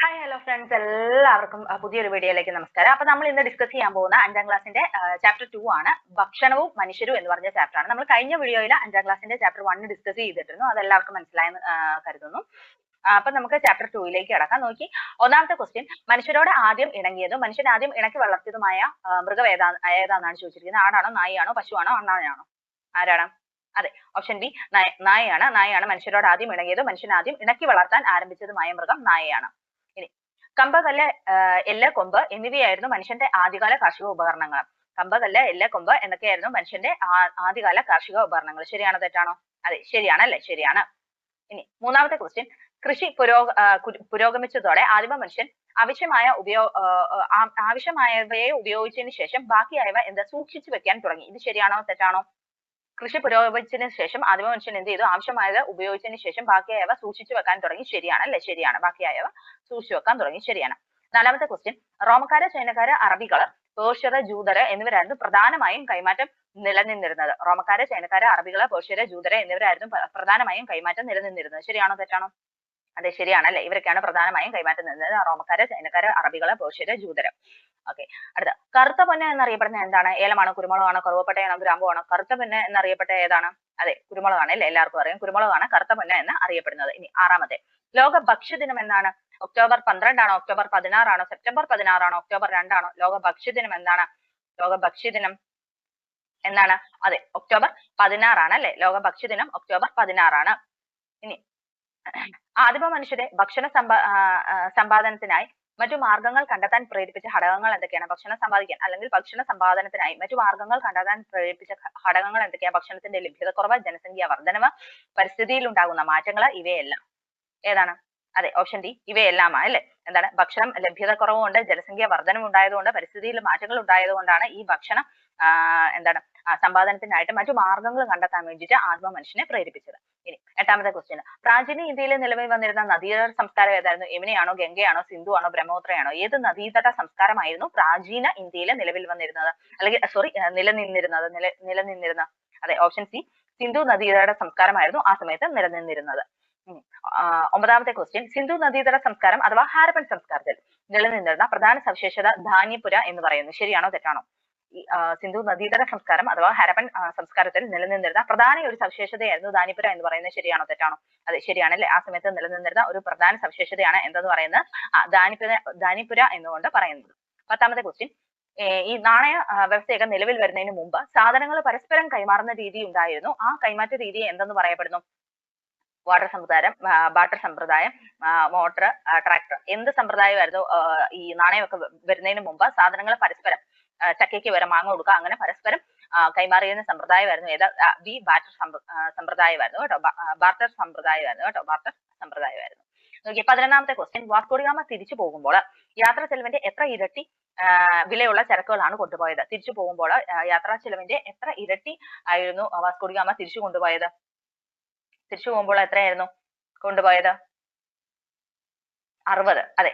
Hi hello friends, എല്ലാവർക്കും പുതിയൊരു വീഡിയോയിലേക്ക് നമസ്കാരം. അപ്പൊ നമ്മൾ ഇന്ന് ഡിസ്കസ് ചെയ്യാൻ പോകുന്ന 5ാം ക്ലാസ്സിന്റെ ചാപ്റ്റർ 2 ആണ്. ഭക്ഷണവും മനുഷ്യരും എന്ന് പറഞ്ഞ ചാപ്റ്റർ ആണ്. നമ്മൾ കഴിഞ്ഞ വീഡിയോയിൽ 5ാം ക്ലാസ്സിന്റെ ചാപ്റ്റർ 1 ഡിസ്കസ് ചെയ്തിട്ടിരുന്നു. അത് എല്ലാവർക്കും മനസ്സിലായെന്ന് കരുതുന്നു. അപ്പൊ നമുക്ക് ചാപ്റ്റർ 2ലേക്ക് കടക്കാം. നോക്കി, ഒന്നാമത്തെ ക്വസ്റ്റ്യൻ, മനുഷ്യരോട് ആദ്യം ഇണങ്ങിയതും മനുഷ്യൻ ആദ്യം ഇണക്കി വളർത്തിയതുമായ മൃഗം ഏതാണെന്നാണ് ചോദിച്ചിരിക്കുന്നത്. ആടാണോ, നായയാണോ, പശുവാണോ, അണ്ണാനാണോ? ആരാണ്? അതെ, ഓപ്ഷൻ ബി നായയാണ്. നായയാണ് മനുഷ്യരോട് ആദ്യം ഇണങ്ങിയതും മനുഷ്യൻ ആദ്യം ഇണക്കി വളർത്താൻ ആരംഭിച്ചതുമായ മൃഗം നായയാണ്. ഇനി കമ്പ്, കല്ല്, എല്ല്, കൊമ്പ് എന്നിവയായിരുന്നു മനുഷ്യന്റെ ആദ്യകാല കാർഷിക ഉപകരണങ്ങൾ. കമ്പ്, കല്ല്, എല്ല്, കൊമ്പ് എന്നൊക്കെയായിരുന്നു മനുഷ്യന്റെ ആദ്യകാല കാർഷിക ഉപകരണങ്ങൾ. ശരിയാണോ തെറ്റാണോ? അതെ, ശരിയാണ് അല്ലെ? ശരിയാണ്. ഇനി മൂന്നാമത്തെ ക്വസ്റ്റ്യൻ, കൃഷി പുരോഗമിച്ചതോടെ ആദിമ മനുഷ്യൻ ആവശ്യമായവയെ ഉപയോഗിച്ചതിന് ശേഷം ബാക്കിയായവ എന്താ സൂക്ഷിച്ചു വെക്കാൻ തുടങ്ങി. ഇത് ശരിയാണോ തെറ്റാണോ? കൃഷി പുരോഗമിച്ചതിന് ശേഷം ആദിമ മനുഷ്യൻ എന്ത് ചെയ്തു? ആവശ്യമായത് ഉപയോഗിച്ചതിന് ശേഷം ബാക്കിയായവ സൂക്ഷിച്ചു വെക്കാൻ തുടങ്ങി. ശരിയാണ് അല്ലെ? ശരിയാണ്. ബാക്കിയായവ സൂക്ഷിച്ചു വെക്കാൻ തുടങ്ങി. ശരിയാണ്. നാലാമത്തെ ക്വസ്റ്റ്യൻ, റോമക്കാര്, ചൈനക്കാര്, അറബികള്, പേർഷ്യര്, ജൂതര് എന്നിവരായിരുന്നു പ്രധാനമായും കൈമാറ്റം നിലനിന്നിരുന്നത്. റോമക്കാര്, ചൈനക്കാര്, അറബികള്, പേർഷ്യര്, ജൂതര് എന്നിവരായിരുന്നു പ്രധാനമായും കൈമാറ്റം നിലനിന്നിരുന്നത്. ശരിയാണോ തെറ്റാണോ? അതെ, ശരിയാണ് അല്ലെ? ഇവരൊക്കെയാണ് പ്രധാനമായും കൈമാറ്റം നിന്നത്. റോമക്കാര്, ചൈനക്കാര്, അറബികള്, പേർഷ്യര്, ജൂതര്. ഓക്കെ, അടുത്ത കറുത്ത പൊന്ന് എന്നറിയപ്പെടുന്ന എന്താണ്? ഏലമാണോ, കുരുമുളകാണോ, കറുവപ്പട്ടയാണോ, ഗ്രാമ്പുവാണോ? കറുത്ത പൊന്ന് എന്നറിയപ്പെട്ട ഏതാണ്? അതെ, കുരുമുളകാണ് അല്ലെ? എല്ലാവർക്കും അറിയാം, കുരുമുളകാണ് കറുത്ത പൊന്ന് എന്ന് അറിയപ്പെടുന്നത്. ഇനി ആറാമത്തെ, ലോക ഭക്ഷ്യദിനം എന്നാണ്? ഒക്ടോബർ 12 ആണോ, ഒക്ടോബർ 16 ആണോ, സെപ്റ്റംബർ 16 ആണോ, ഒക്ടോബർ 2 ആണോ? ലോക ഭക്ഷ്യദിനം എന്താണ്? ലോക ഭക്ഷ്യദിനം എന്നാണ്? അതെ, ഒക്ടോബർ 16 ആണ് അല്ലെ? ലോക ഭക്ഷ്യദിനം ഒക്ടോബർ 16 ആണ്. ഇനി ആദിമ മനുഷ്യരെ സമ്പാദനത്തിനായി മറ്റു മാർഗങ്ങൾ കണ്ടെത്താൻ പ്രേരിപ്പിച്ച ഘടകങ്ങൾ എന്തൊക്കെയാണ്? ഭക്ഷണം സമ്പാദിക്കാൻ അല്ലെങ്കിൽ ഭക്ഷണ സമ്പാദനത്തിനായി മറ്റു മാർഗങ്ങൾ കണ്ടെത്താൻ പ്രേരിപ്പിച്ച ഘടകങ്ങൾ എന്തൊക്കെയാണ്? ഭക്ഷണത്തിന്റെ ലഭ്യതക്കുറവ്, ജനസംഖ്യ വർധനവ്, പരിസ്ഥിതിയിൽ ഉണ്ടാകുന്ന മാറ്റങ്ങൾ, ഇവയെല്ലാം. ഏതാണ്? അതെ, ഓപ്ഷൻ ഡി, ഇവയെല്ലാമാണ് അല്ലെ? എന്താണ്? ഭക്ഷണം ലഭ്യതക്കുറവുകൊണ്ട്, ജനസംഖ്യ വർധനവ് ഉണ്ടായതുകൊണ്ട്, പരിസ്ഥിതിയിൽ മാറ്റങ്ങൾ ഉണ്ടായതുകൊണ്ടാണ് ഈ ഭക്ഷണ എന്താണ് സമ്പാദനത്തിനായിട്ട് മറ്റു മാർഗങ്ങൾ കണ്ടെത്താൻ വേണ്ടിയിട്ട് ആദിമ മനുഷ്യനെ പ്രേരിപ്പിച്ചത്. ഇനി എട്ടാമത്തെ ക്വസ്റ്റ്യൻ, പ്രാചീന ഇന്ത്യയിൽ നിലവിൽ വന്നിരുന്ന നദീതട സംസ്കാരം ഏതായിരുന്നു? യമുനയാണോ, ഗംഗയാണോ, സിന്ധു ആണോ, ബ്രഹ്മപുത്രയാണോ? ഏത് നദീതട സംസ്കാരമായിരുന്നു പ്രാചീന ഇന്ത്യയിൽ നിലവിൽ വന്നിരുന്നത്? അല്ലെങ്കിൽ നിലനിന്നിരുന്നത്? അതെ, ഓപ്ഷൻ സി, സിന്ധു നദീതട സംസ്കാരമായിരുന്നു ആ സമയത്ത് നിലനിന്നിരുന്നത്. ഒമ്പതാമത്തെ ക്വസ്റ്റ്യൻ, സിന്ധു നദീതട സംസ്കാരം അഥവാ ഹാരപ്പൻ സംസ്കാരത്തിൽ നിലനിന്നിരുന്ന പ്രധാന സവിശേഷത ധാന്യപുര എന്ന് പറയുന്നു. ശരിയാണോ തെറ്റാണോ? സിന്ധു നദീതട സംസ്കാരം അഥവാ ഹരപ്പൻ സംസ്കാരത്തിൽ നിലനിന്നിരുന്ന പ്രധാന ഒരു സവിശേഷതയായിരുന്നു ധാന്യപുര എന്ന് പറയുന്നത്. ശരിയാണോ തെറ്റാണോ? അതെ, ശരിയാണ് അല്ലെ? ആ സമയത്ത് നിലനിന്നിരുന്ന ഒരു പ്രധാന സവിശേഷതയാണ് എന്തെന്ന് പറയുന്നത്? ധാന്യപുര എന്നുകൊണ്ട് പറയുന്നത്. പത്താമത്തെ ക്വസ്റ്റ്യൻ, ഈ നാണയ വ്യവസ്ഥയൊക്കെ നിലവിൽ വരുന്നതിന് മുമ്പ് സാധനങ്ങൾ പരസ്പരം കൈമാറുന്ന രീതി ഉണ്ടായിരുന്നു. ആ കൈമാറ്റ രീതി എന്തെന്ന് പറയപ്പെടുന്നു? ബാർട്ടർ സമ്പ്രദായം, മോട്ടർ, ട്രാക്ടർ. എന്ത് സമ്പ്രദായമായിരുന്നു? ഈ നാണയമൊക്കെ വരുന്നതിന് മുമ്പ് സാധനങ്ങൾ പരസ്പരം, ചക്കയ്ക്ക് വരെ മാങ്ങ കൊടുക്കുക, അങ്ങനെ പരസ്പരം കൈമാറിയുന്ന സമ്പ്രദായമായിരുന്നു ഏതാ? ബി, ബാർട്ടർ സമ്പ്രദായമായിരുന്നു കേട്ടോ. ബാർട്ടർ സമ്പ്രദായമായിരുന്നു. നോക്കിയേ, 11ാമത്തെ ക്വസ്റ്റ്യൻ, വാസ്കോ ഡി ഗാമ തിരിച്ചു പോകുമ്പോൾ യാത്രാ ചെലവിന്റെ എത്ര ഇരട്ടി വിലയുള്ള ചരക്കുകളാണ് കൊണ്ടുപോയത്? തിരിച്ചു പോകുമ്പോൾ യാത്രാ ചെലവിന്റെ എത്ര ഇരട്ടി ആയിരുന്നു വാസ്കോ ഡി ഗാമ തിരിച്ചു കൊണ്ടുപോയത്? തിരിച്ചു പോകുമ്പോൾ എത്രയായിരുന്നു കൊണ്ടുപോയത്? 60. അതെ,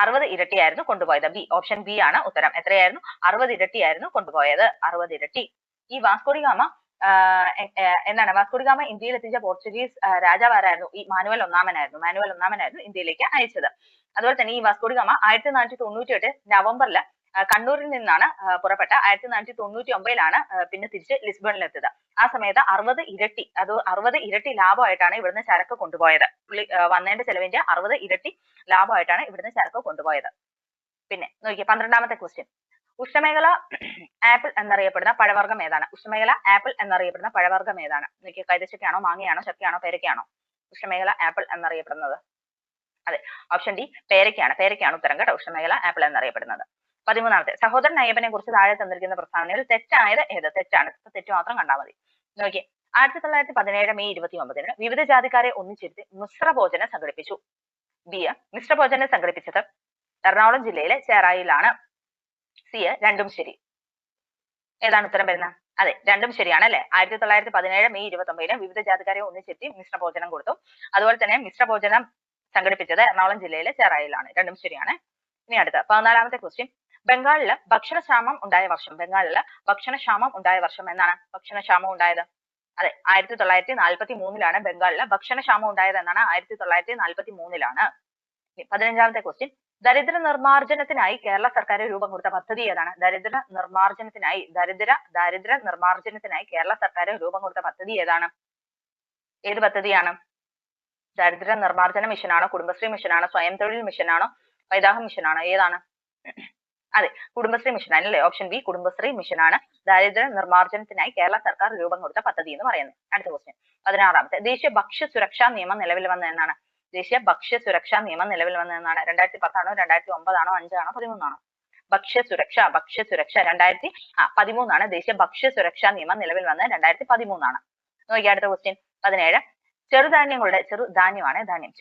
60 ഇരട്ടിയായിരുന്നു കൊണ്ടുപോയത്. ബി, ഓപ്ഷൻ ബി ആണ് ഉത്തരം. എത്രയായിരുന്നു? 60 ഇരട്ടിയായിരുന്നു കൊണ്ടുപോയത്. 60 ഇരട്ടി. ഈ വാസ്കോ ഡി ഗാമ എന്താണ്? വാസ്കോ ഡി ഗാമ ഇന്ത്യയിൽ എത്തിച്ച പോർച്ചുഗീസ് രാജാവ് ആരായിരുന്നു? ഈ മാനുവൽ ഒന്നാമനായിരുന്നു ഇന്ത്യയിലേക്ക് അയച്ചത്. അതുപോലെ തന്നെ ഈ വാസ്കോ ഡി ഗാമ 1498 നവംബറിൽ കണ്ണൂരിൽ നിന്നാണ് പുറപ്പെട്ട. 1499 പിന്നെ തിരിച്ച് ലിസ്ബണിൽ എത്തിയത്. ആ സമയത്ത് 60 ഇരട്ടി ലാഭമായിട്ടാണ് ഇവിടുന്ന് ചരക്ക് കൊണ്ടുപോയത്. പുള്ളി വന്നതിന്റെ ചെലവിന്റെ 60 ഇരട്ടി ലാഭമായിട്ടാണ് ഇവിടുന്ന് ചരക്ക് കൊണ്ടുപോയത്. പിന്നെ നോക്കിയേ, 12ാമത്തെ ക്വസ്റ്റ്യൻ, ഉഷ്ണമേഖല ആപ്പിൾ എന്നറിയപ്പെടുന്ന പഴവർഗ്ഗം ഏതാണ്? ഉഷ്ണമേഖല ആപ്പിൾ എന്നറിയപ്പെടുന്ന പഴവർഗ്ഗം ഏതാണ്? നോക്കിയേ, കൈതച്ചക്കയാണോ, മാങ്ങയാണോ, ചക്കയാണോ, പേരയ്ക്കയാണോ? ഉഷ്ണമേഖല ആപ്പിൾ എന്നറിയപ്പെടുന്നത്? അതെ, ഓപ്ഷൻ ഡി, പേരയ്ക്കാണ് ഉത്തരം കേട്ടോ. ഉഷ്ണമേഖല ആപ്പിൾ എന്നറിയപ്പെടുന്നത്. 13ാമത്തെ, സഹോദരൻ അയ്യപ്പനെ കുറിച്ച് താഴെ തന്നിരിക്കുന്ന പ്രസ്താവനയിൽ തെറ്റായത് ഏത്? തെറ്റാണ്. തെറ്റ് മാത്രം കണ്ടാൽ മതി. നോക്കിയേ, 1917 മെയ് 29 വിവിധ ജാതിക്കാരെ ഒന്നിച്ചിരുത്തി മിശ്രഭോജനം സംഘടിപ്പിച്ചു. ബി, മിശ്രഭോജനം സംഘടിപ്പിച്ചത് എറണാകുളം ജില്ലയിലെ ചേറായിലാണ്. സി, രണ്ടും ശരി. ഏതാണ് ഉത്തരം വരുന്നത്? അതെ, രണ്ടും ശരിയാണ് അല്ലെ? 1917 മെയ് 29 വിവിധ ജാതിക്കാരെ ഒന്നിച്ചിരുത്തി മിശ്രഭോജനം കൊടുത്തു. അതുപോലെ തന്നെ മിശ്രഭോജനം സംഘടിപ്പിച്ചത് എറണാകുളം ജില്ലയിലെ ചേറായിലാണ്. രണ്ടും ശരിയാണ്. ഇനി അടുത്ത 14ാമത്തെ ക്വസ്റ്റ്യൻ, ബംഗാളില് ഭക്ഷണക്ഷാമം ഉണ്ടായ വർഷം എന്നാണ്? ഭക്ഷണക്ഷാമം ഉണ്ടായത്? അതെ, 1943 ബംഗാളില് ഭക്ഷണക്ഷാമം ഉണ്ടായത് എന്നാണ്? 1943. 15ാമത്തെ ക്വസ്റ്റ്യൻ, ദരിദ്ര നിർമ്മാർജ്ജനത്തിനായി കേരള സർക്കാർ രൂപം കൊടുത്ത പദ്ധതി ഏതാണ്? ദരിദ്ര നിർമ്മാർജ്ജനത്തിനായി കേരള സർക്കാർ രൂപം കൊടുത്ത പദ്ധതി ഏതാണ്? ഏത് പദ്ധതിയാണ്? ദരിദ്ര നിർമ്മാർജ്ജന മിഷനാണോ, കുടുംബശ്രീ മിഷനാണോ, സ്വയം തൊഴിൽ മിഷനാണോ, വൈദാഹം മിഷനാണോ, ഏതാണ്? അതെ, കുടുംബശ്രീ മിഷനാണ് അല്ലേ? ഓപ്ഷൻ ബി കുടുംബശ്രീ മിഷനാണ് ദാരിദ്ര്യ നിർമ്മാർജ്ജനത്തിനായി കേരള സർക്കാർ രൂപം കൊടുത്ത പദ്ധതി എന്ന് പറയുന്നത്. അടുത്ത ക്വസ്റ്റ്യൻ 16ാമത്തെ, ദേശീയ ഭക്ഷ്യ സുരക്ഷാ നിയമം നിലവിൽ വന്ന എന്നാണ്? ദേശീയ ഭക്ഷ്യ സുരക്ഷാ നിയമം നിലവിൽ വന്ന എന്നാണ്? 2010 ആണോ, 2009 ആണോ, 5 ആണോ, 13 ആണോ? ഭക്ഷ്യ സുരക്ഷ 2013 ആണ് ദേശീയ ഭക്ഷ്യ സുരക്ഷാ നിയമം നിലവിൽ വന്ന 2013 ആണ്. നോക്കിയ അടുത്ത ക്വസ്റ്റ്യൻ 17,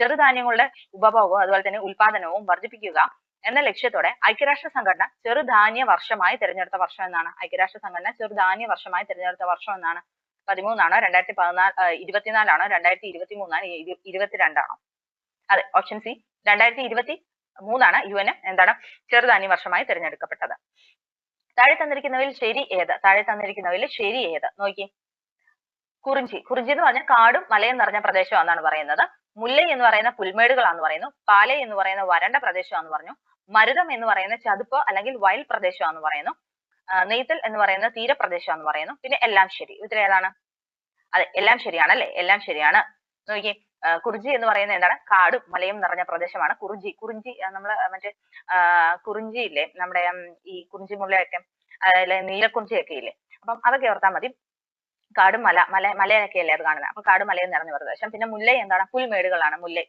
ചെറുധാന്യങ്ങളുടെ ഉപഭോഗവും അതുപോലെ തന്നെ ഉൽപാദനവും വർദ്ധിപ്പിക്കുക എന്ന ലക്ഷ്യത്തോടെ ഐക്യരാഷ്ട്ര സംഘടന ചെറുധാന്യ വർഷമായി തിരഞ്ഞെടുത്ത വർഷം എന്നാണ്? ഐക്യരാഷ്ട്ര സംഘടന ചെറുധാന്യ വർഷമായി തിരഞ്ഞെടുത്ത വർഷം എന്നാണ്? 13 ആണോ, 2024 ആണോ, 2023 ആണോ, 22 ആണോ? അതെ, ഓപ്ഷൻ സി 2023 ആണ് UN എന്താണ് ചെറുധാന്യ വർഷമായി തിരഞ്ഞെടുക്കപ്പെട്ടത്. താഴെ തന്നിരിക്കുന്നവയിൽ ശരി ഏത്? നോക്കി, കുറിഞ്ചി എന്ന് പറഞ്ഞാൽ കാടും മലയും നിറഞ്ഞ പ്രദേശമാണെന്നാണ് പറയുന്നത്. മുല്ലൈ എന്ന് പറയുന്ന പുൽമേടുകളാന്ന് പറയുന്നു. പാലൈ എന്ന് പറയുന്ന വരണ്ട പ്രദേശമാണെന്ന് പറഞ്ഞു. മരുതം എന്ന് പറയുന്ന ചതുപ്പ് അല്ലെങ്കിൽ വയൽ പ്രദേശമാണെന്ന് പറയുന്നു. നെയ്തൽ എന്ന് പറയുന്ന തീരപ്രദേശമാണെന്ന് പറയുന്നു. പിന്നെ എല്ലാം ശരി. ഇതിൽ ഏതാണ്? അതെ, എല്ലാം ശരിയാണ് അല്ലെ? എല്ലാം ശരിയാണ്. നോക്കി, കുറിഞ്ചി എന്ന് പറയുന്നത് എന്താണ്? കാടും മലയും നിറഞ്ഞ പ്രദേശമാണ് കുറിഞ്ചി. നമ്മള് മറ്റേ കുറിഞ്ചി ഇല്ലേ, നമ്മുടെ ഈ കുറിഞ്ചി മുല്ലയൊക്കെ, അതായത് നീലക്കുറിഞ്ചിയൊക്കെ ഇല്ലേ, അപ്പം അതൊക്കെ ഓർത്താൽ മതി. കാടും മലയൊക്കെ അല്ലേ അത് കാണുന്നത്. അപ്പൊ കാടും മലയും നിറഞ്ഞ പ്രദേശം. പിന്നെ മുല്ലൈ എന്താണ്? പുൽമേടുകളാണ്. മുല്ലൈ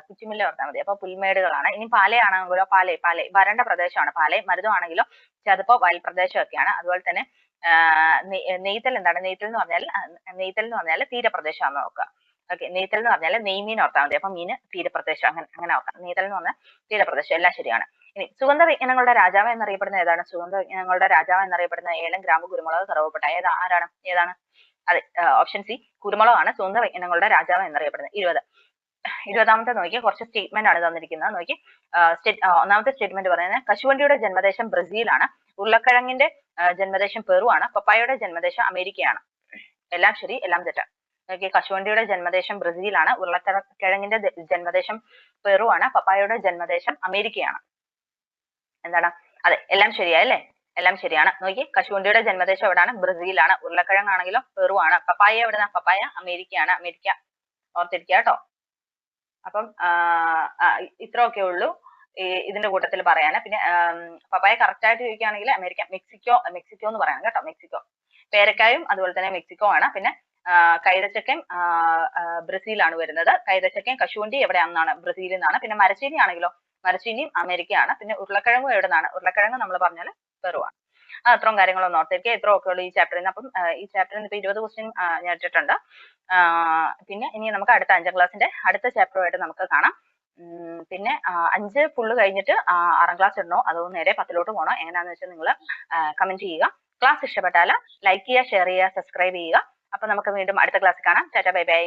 കുറ്റിമുല്ല ഓർത്താൽ മതി. അപ്പൊ പുൽമേടുകളാണ്. ഇനി പാലയാണെങ്കിലോ പാലൈ വരണ്ട പ്രദേശമാണ് പാലൈ. മരുതമാണെങ്കിലോ ചതുപ്പ് വയൽ പ്രദേശമൊക്കെയാണ്. അതുപോലെ തന്നെ നെയ്തൽ എന്താണ്? നെയ്തൽ എന്ന് പറഞ്ഞാൽ തീരപ്രദേശമാണെന്ന് നോക്കുക. ഓക്കെ, നെയ്തൽ എന്ന് പറഞ്ഞാൽ നെയ്മീൻ ഓർത്താൽ മതി. അപ്പൊ മീന് തീരപ്രദേശം, അങ്ങനെ ഓർക്കാം. നെയ്തൽ എന്ന് പറഞ്ഞാൽ തീരപ്രദേശം. എല്ലാം ശരിയാണ്. ഇനി സുഗന്ധ വ്യഞ്ജനങ്ങളുടെ രാജാവ് എന്നറിയപ്പെടുന്ന ഏതാണ്? സുഗന്ധ വ്യഞ്ജനങ്ങളുടെ രാജാവ് എന്നറിയപ്പെടുന്ന ഏലം, ഗ്രാമ്പു, കുരുമുളക്, കറുവപ്പട്ട ഏതാണ്? അതെ, ഓപ്ഷൻ സി കുരുമുളകാണ് സുഗന്ധ വ്യഞ്ജനങ്ങളുടെ രാജാവ് എന്നറിയപ്പെടുന്നത്. 20ാമത്തെ നോക്കി, കുറച്ച് സ്റ്റേറ്റ്മെന്റ് ആണ് തന്നിരിക്കുന്നത്. നോക്കി, ഒന്നാമത്തെ സ്റ്റേറ്റ്മെന്റ് പറയുന്നത് കശുവണ്ടിയുടെ ജന്മദേശം ബ്രസീലാണ്, ഉരുളക്കിഴങ്ങിന്റെ ജന്മദേശം പെറു ആണ്, പപ്പായയുടെ ജന്മദേശം അമേരിക്കയാണ്. എല്ലാം ശരി, എല്ലാം തെറ്റ്. നോക്കി, കശുവണ്ടിയുടെ ജന്മദേശം ബ്രസീലാണ്, ഉരുളക്കിഴങ്ങിന്റെ ജന്മദേശം പെറു ആണ്, പപ്പായയുടെ ജന്മദേശം അമേരിക്കയാണ്. എന്താണ്? അതെ, എല്ലാം ശരിയായല്ലേ? എല്ലാം ശരിയാണ്. നോക്കി, കശുവണ്ടിയുടെ ജന്മദേശം എവിടാണ്? ബ്രസീലാണ്. ഉരുളക്കിഴങ്ങാണെങ്കിലോ പെറു ആണ്. പപ്പായ എവിടുന്ന? പപ്പായ അമേരിക്കയാണ്. അമേരിക്ക ഓർത്തിരിക്കുക കേട്ടോ. അപ്പം ഇത്രയൊക്കെ ഉള്ളൂ ഇതിന്റെ കൂട്ടത്തിൽ പറയാന്. പിന്നെ പപ്പായ കറക്റ്റ് ആയിട്ട് ചോദിക്കുകയാണെങ്കിൽ അമേരിക്ക, മെക്സിക്കോ എന്ന് പറയണം കേട്ടോ. മെക്സിക്കോ. പേരക്കായും അതുപോലെ തന്നെ മെക്സിക്കോ ആണ്. പിന്നെ കൈതച്ചക്കയും ബ്രസീലാണ് വരുന്നത്. കൈതച്ചക്കയും കശുവണ്ടി എവിടെയാണെന്നാണ്? ബ്രസീലിൽ നിന്നാണ്. പിന്നെ മരച്ചീനി ആണെങ്കിലോ? മരച്ചീനിയും അമേരിക്കയാണ്. പിന്നെ ഉരുളക്കിഴങ്ങും എവിടെ നിന്നാണ്? ഉരുളക്കിഴങ്ങ് നമ്മൾ പറഞ്ഞാൽ പെറുവാണ്. അത്രയും കാര്യങ്ങളൊന്നും ഓർത്തിരിക്കുക. ഇത്രയും ഒക്കെ ഉള്ളൂ ഈ ചാപ്റ്ററിൽ നിന്ന്. അപ്പം ഈ ചാപ്റ്ററിൽ ഇപ്പൊ 20 ക്വസ്റ്റ്യൻ ഞാൻ ഇട്ടിട്ടുണ്ട്. പിന്നെ ഇനി നമുക്ക് അടുത്ത 5ാം ക്ലാസ്സിന്റെ അടുത്ത ചാപ്റ്ററുമായിട്ട് നമുക്ക് കാണാം. പിന്നെ 5 ഫുള്ള് കഴിഞ്ഞിട്ട് 6ാം ക്ലാസ് ഇടണോ അതോ നേരെ 10ലോട്ട് പോകണോ എങ്ങനെയാണെന്ന് വെച്ചാൽ നിങ്ങൾ കമന്റ് ചെയ്യുക. ക്ലാസ് ഇഷ്ടപ്പെട്ടാൽ ലൈക്ക് ചെയ്യുക, ഷെയർ ചെയ്യുക, സബ്സ്ക്രൈബ് ചെയ്യുക. അപ്പൊ നമുക്ക് വീണ്ടും അടുത്ത ക്ലാസ്സിൽ കാണാം. Tata, bye bye.